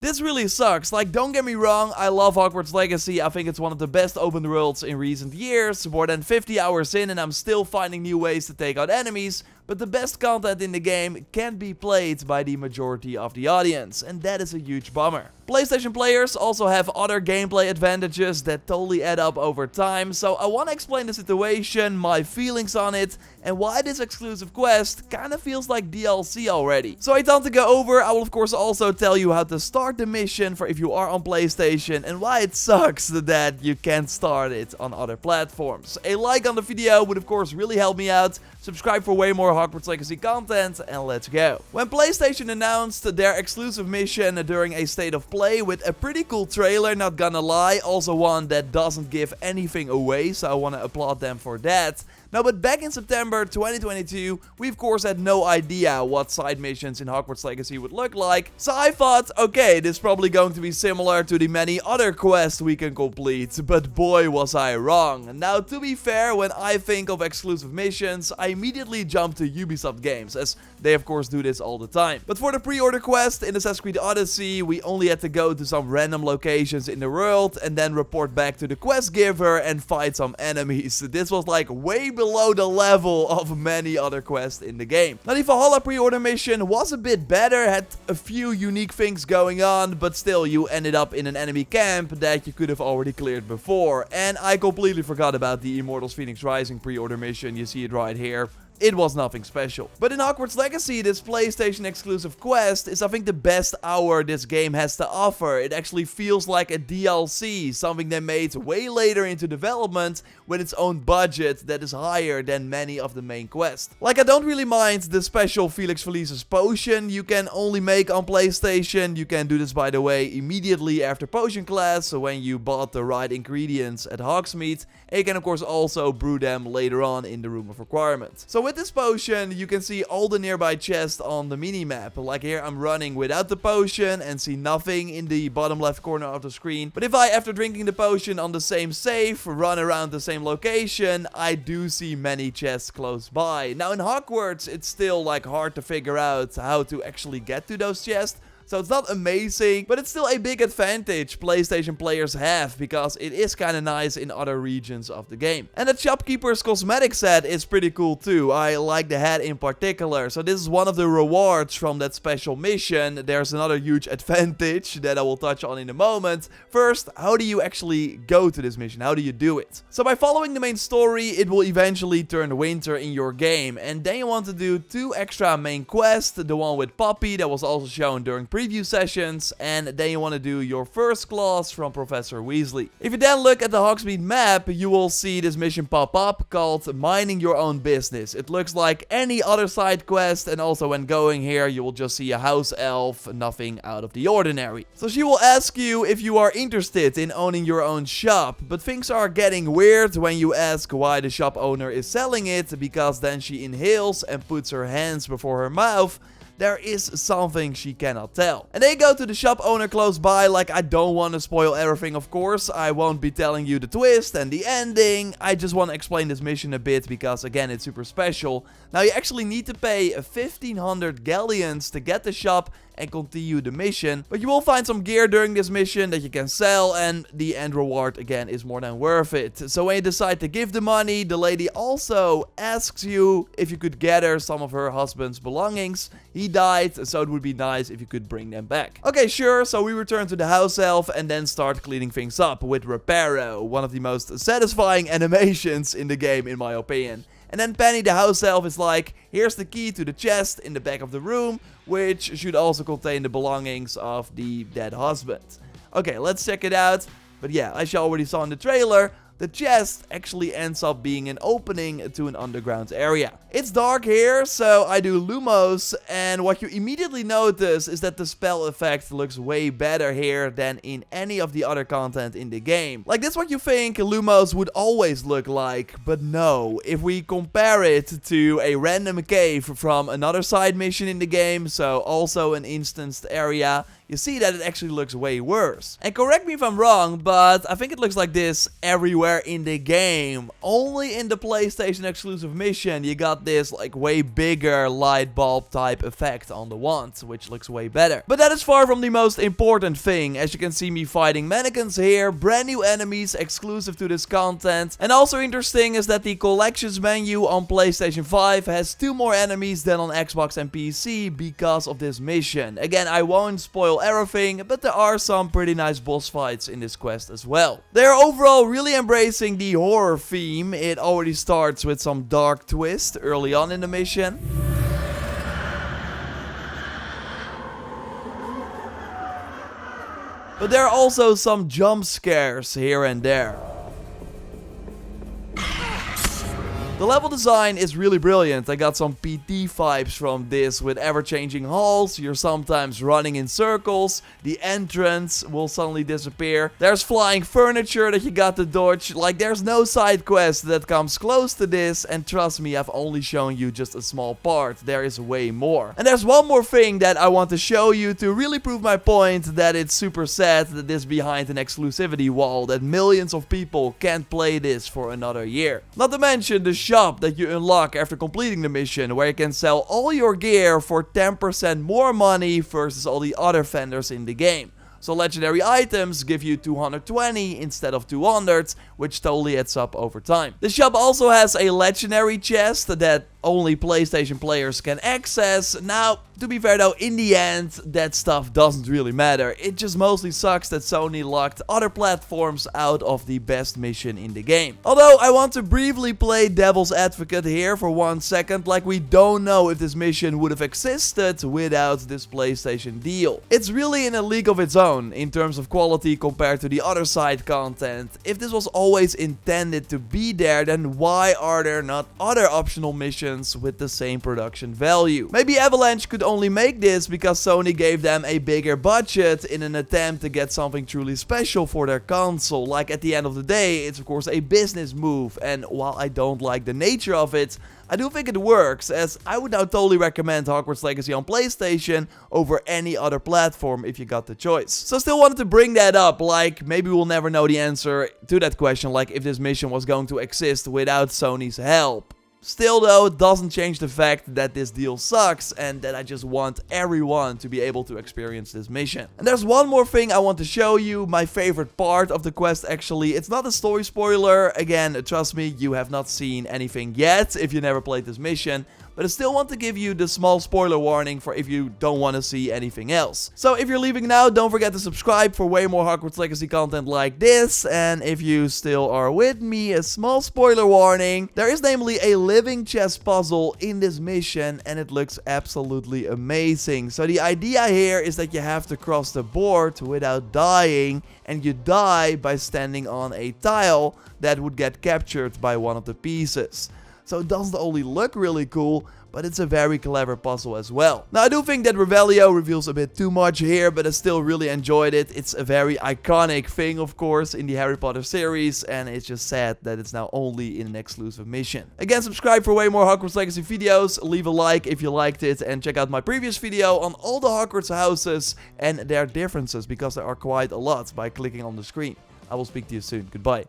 This really sucks. Like, don't get me wrong, I love Hogwarts Legacy. I think it's one of the best open worlds in recent years. More than 50 hours in and I'm still finding new ways to take out enemies. But the best content in the game can't be played by the majority of the audience. And that is a huge bummer. PlayStation players also have other gameplay advantages that totally add up over time. So I want to explain the situation, my feelings on it, and why this exclusive quest kind of feels like DLC already. So I time to go over, I will of course also tell you how to start the mission for if you are on PlayStation and why it sucks that you can't start it on other platforms. A like on the video would of course really help me out. Subscribe for way more Hogwarts Legacy content and let's go. When PlayStation announced their exclusive mission during a state of play with a pretty cool trailer, not gonna lie, also one that doesn't give anything away, so I want to applaud them for that. Now, but back in September 2022, we of course had no idea what side missions in Hogwarts Legacy would look like, so I thought, okay, this is probably going to be similar to the many other quests we can complete, but boy was I wrong. Now, to be fair, when I think of exclusive missions, I immediately jump to Ubisoft games, as they of course do this all the time. But for the pre-order quest in Assassin's Creed Odyssey, we only had to go to some random locations in the world and then report back to the quest giver and fight some enemies. This was like way below the level of many other quests in the game. Now, the Valhalla pre-order mission was a bit better, had a few unique things going on, but still you ended up in an enemy camp that you could have already cleared before. And I completely forgot about the Immortals Phoenix Rising pre-order mission, you see it right here. It was nothing special. But in Hogwarts Legacy, this PlayStation exclusive quest is I think the best hour this game has to offer. It actually feels like a DLC, something they made way later into development with its own budget that is higher than many of the main quests. Like, I don't really mind the special Felix Felicis potion you can only make on PlayStation. You can do this, by the way, immediately after potion class, so when you bought the right ingredients at Hogsmeade. And you can of course also brew them later on in the Room of Requirement. So with this potion, you can see all the nearby chests on the minimap. Like here, I'm running without the potion and see nothing in the bottom left corner of the screen. But if I, after drinking the potion on the same save, run around the same location, I do see many chests close by. Now in Hogwarts, it's still like hard to figure out how to actually get to those chests. So it's not amazing, but it's still a big advantage PlayStation players have, because it is kind of nice in other regions of the game. And the Shopkeeper's cosmetic set is pretty cool too. I like the hat in particular. So this is one of the rewards from that special mission. There's another huge advantage that I will touch on in a moment. First, how do you actually go to this mission? How do you do it? So by following the main story, it will eventually turn winter in your game. And then you want to do 2 extra main quests. The one with Poppy that was also shown during preview sessions, and then you want to do your first class from Professor Weasley. If you then look at the Hogsmeade map, you will see this mission pop up called Minding Your Own Business. It looks like any other side quest, and also when going here, you will just see a house elf, nothing out of the ordinary. So she will ask you if you are interested in owning your own shop, but things are getting weird when you ask why the shop owner is selling it, because then she inhales and puts her hands before her mouth. There is something she cannot tell. And they go to the shop owner close by. Like, I don't want to spoil everything, of course. I won't be telling you the twist and the ending. I just want to explain this mission a bit because, again, it's super special. Now, you actually need to pay 1,500 galleons to get the shop and continue the mission. But you will find some gear during this mission that you can sell, and the end reward, again, is more than worth it. So when you decide to give the money, the lady also asks you if you could gather some of her husband's belongings. He died, so it would be nice if you could bring them back. Okay, sure, so we return to the house elf and then start cleaning things up with Reparo, one of the most satisfying animations in the game, in my opinion. And then Penny the house elf is like, here's the key to the chest in the back of the room, which should also contain the belongings of the dead husband. Okay, let's check it out. But yeah, as you already saw in the trailer, the chest actually ends up being an opening to an underground area. It's dark here, so I do Lumos, and what you immediately notice is that the spell effect looks way better here than in any of the other content in the game. Like, that's what you think Lumos would always look like, but no. If we compare it to a random cave from another side mission in the game, so also an instanced area, you see that it actually looks way worse. And correct me if I'm wrong, but I think it looks like this everywhere in the game. Only in the PlayStation exclusive mission you got this like way bigger light bulb type effect on the wand, which looks way better. But that is far from the most important thing. As you can see me fighting mannequins here, brand new enemies exclusive to this content. And also interesting is that the collections menu on PlayStation 5 has 2 more enemies than on Xbox and PC because of this mission. Again, I won't spoil everything, but there are some pretty nice boss fights in this quest as well. They are overall really embracing the horror theme. It already starts with some dark twist early on in the mission. But there are also some jump scares here and there. The level design is really brilliant. I got some PT vibes from this with ever-changing halls. You're sometimes running in circles. The entrance will suddenly disappear. There's flying furniture that you got to dodge. Like, there's no side quest that comes close to this. And trust me, I've only shown you just a small part. There is way more. And there's one more thing that I want to show you to really prove my point that it's super sad that this is behind an exclusivity wall. That millions of people can't play this for another year. Not to mention the shop that you unlock after completing the mission, where you can sell all your gear for 10% more money versus all the other vendors in the game. So legendary items give you 220 instead of 200, which totally adds up over time. The shop also has a legendary chest that only PlayStation players can access. Now, to be fair though, in the end, that stuff doesn't really matter. It just mostly sucks that Sony locked other platforms out of the best mission in the game. Although, I want to briefly play devil's advocate here for 1 second, like we don't know if this mission would have existed without this PlayStation deal. It's really in a league of its own in terms of quality compared to the other side content. If this was always intended to be there, then why are there not other optional missions with the same production value? Maybe Avalanche could only make this because Sony gave them a bigger budget in an attempt to get something truly special for their console. Like, at the end of the day, it's of course a business move, and while I don't like the nature of it, I do think it works, as I would now totally recommend Hogwarts Legacy on PlayStation over any other platform if you got the choice. So still wanted to bring that up, like maybe we'll never know the answer to that question, like if this mission was going to exist without Sony's help. Still though, it doesn't change the fact that this deal sucks and that I just want everyone to be able to experience this mission. And there's one more thing I want to show you, my favorite part of the quest actually. It's not a story spoiler, again, trust me, you have not seen anything yet if you never played this mission. But I still want to give you the small spoiler warning for if you don't want to see anything else. So if you're leaving now, don't forget to subscribe for way more Hogwarts Legacy content like this. And if you still are with me, a small spoiler warning. There is namely a living chess puzzle in this mission and it looks absolutely amazing. So the idea here is that you have to cross the board without dying, and you die by standing on a tile that would get captured by one of the pieces. So it doesn't only look really cool, but it's a very clever puzzle as well. Now, I do think that Revelio reveals a bit too much here, but I still really enjoyed it. It's a very iconic thing, of course, in the Harry Potter series, and it's just sad that it's now only in an exclusive mission. Again, subscribe for way more Hogwarts Legacy videos, leave a like if you liked it, and check out my previous video on all the Hogwarts houses and their differences, because there are quite a lot, by clicking on the screen. I will speak to you soon. Goodbye.